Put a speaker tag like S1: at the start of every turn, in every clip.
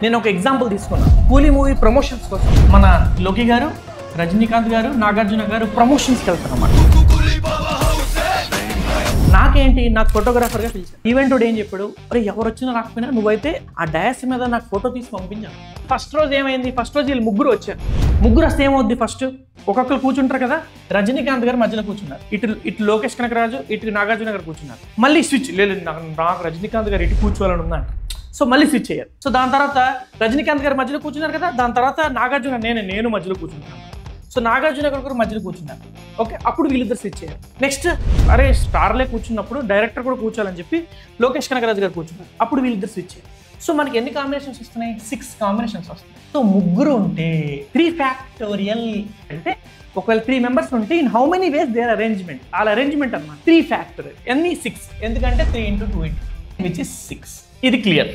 S1: నేను ఒక ఎగ్జాంపుల్ తీసుకున్నాను. కూలీ మూవీ ప్రమోషన్స్ కోసం మన లోకి గారు, రజనీకాంత్ గారు, నాగార్జున గారు ప్రమోషన్స్కి వెళ్తారు అన్నమాట. నాకేంటి, నాకు ఫోటోగ్రాఫర్గా పిలిచాను. ఈవెంట్ ఏం చెప్పాడు, అరే ఎవరు వచ్చినా రాకపోయినా నువ్వైతే ఆ డయాస్ మీద నాకు ఫోటో తీసి పంపించాను. ఫస్ట్ రోజు ఏమైంది, ఫస్ట్ రోజు వీళ్ళు ముగ్గురు వచ్చారు. ముగ్గురు వస్తే ఏమవుద్ది, ఫస్ట్ ఒక్కొక్కరు కూర్చుంటారు కదా. రజనీకాంత్ గారు మధ్యలో కూర్చున్నారు, ఇటు లోకేష్ కనకరాజు, ఇటు నాగార్జున గారు కూర్చున్నారు. మళ్ళీ స్విచ్ లేదు, నాకు రజనీకాంత్ గారు ఇటు కూర్చోవాలని ఉందంట. సో మళ్ళీ స్విచ్ అయ్యారు. సో దాని తర్వాత రజనీకాంత్ గారు మధ్యలో కూర్చున్నారు కదా, దాని తర్వాత నాగార్జున నేను మధ్యలో కూర్చుంటాను. సో నాగార్జున గారు మధ్యలో కూర్చున్నారు. ఓకే, అప్పుడు వీళ్ళిద్దరు స్విచ్ అయ్యారు. నెక్స్ట్ అరే స్టార్లే కూర్చున్నప్పుడు డైరెక్టర్ కూడా కూర్చోాలని చెప్పి లోకేష్ కనకరాజు గారు కూర్చున్నారు. అప్పుడు వీళ్ళిద్దరు స్విచ్ అయ్యారు. సో మనకి ఎన్ని కాంబినేషన్స్ వస్తున్నాయి, 6 కాంబినేషన్స్ వస్తున్నాయి. సో ముగ్గురు ఉంటే 3 ఫ్యాక్టోరియల్ అంటే ఒకవేళ 3 మెంబర్స్ ఉంటే in how many ways there arrangement, వాళ్ళ అరేంజ్మెంట్ అన్నమాట 3 ఫ్యాక్టోరియల్. ఎన్ని 6, ఎందుకంటే 3 × 2 విచ్ ఇస్ 6. ఇది క్లియర్.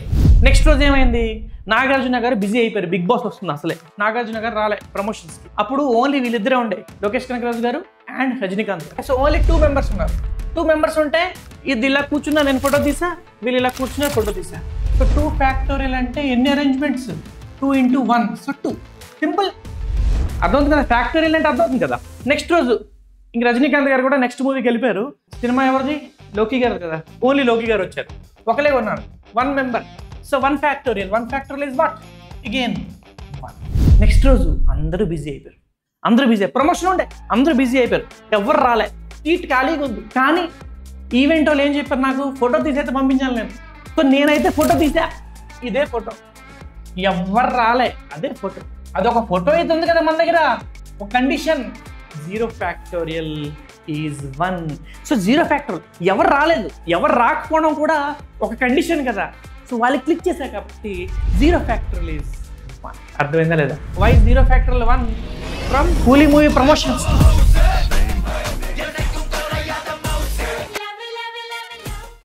S1: నెక్స్ట్ రోజు ఏమైంది, నాగార్జున గారు బిజీ అయిపోయారు, బిగ్ బాస్ వస్తుంది అసలే. నాగార్జున గారు రాలే ప్రమోషన్స్కి. అప్పుడు ఓన్లీ వీళ్ళిద్దరే ఉండే, లోకేష్ కనకరాజు గారు అండ్ రజనీకాంత్ గారు. సో ఓన్లీ 2 మెంబర్స్ ఉన్నారు. 2 మెంబర్స్ ఉంటే ఇది ఇలా కూర్చున్నా నేను ఫోటో తీసా, వీళ్ళు ఇలా కూర్చున్నా ఫోటో తీసా. సో 2 ఫ్యాక్టోరియల్ అంటే ఎన్ని అరేంజ్మెంట్స్, 2 × 1, సో 2. సింపుల్, అర్థమవుతుంది కదా, ఫ్యాక్టోరియల్ అంటే అర్థమవుతుంది కదా. నెక్స్ట్ రోజు ఇంక రజనీకాంత్ గారు కూడా నెక్స్ట్ మూవీకి వెళ్ళిపోయారు. సినిమా ఎవరిది, లోకి గారు కదా, ఓన్లీ లోకి గారు వచ్చారు. ఒకలే ఉన్నారు, 1 member. So 1 factorial. 1 factorial is what, again 1. Next రోజు అందరూ బిజీ అయిపోయారు, ప్రమోషన్ ఉండే, అందరూ బిజీ అయిపోయారు, ఎవరు రాలే, సీట్ ఖాళీగా ఉంది. కానీ ఈవెంట్ వాళ్ళు ఏం చెప్పారు, నాకు ఫోటో తీసైతే పంపించాలి నేను. సో నేనైతే ఫోటో తీసా, ఇదే ఫోటో, ఎవరు రాలే, అదే ఫోటో. అదొక ఫోటో అయితే ఉంది కదా మన దగ్గర. ఒక condition, 0 factorial is 1. So 0 factorial, ఎవరు రాలేదు, ఎవరు రాకపోవడం కూడా ఒక కండిషన్ కదా. సో వాళ్ళు క్లిక్ చేశారు కాబట్టి 0 ఫ్యాక్టోరియల్ ఈజ్ 1. అర్థమైందా లేదా? వై 0 ఫ్యాక్టోరియల్ 1 ఫ్రమ్ కూలీ మూవీ ప్రమోషన్స్.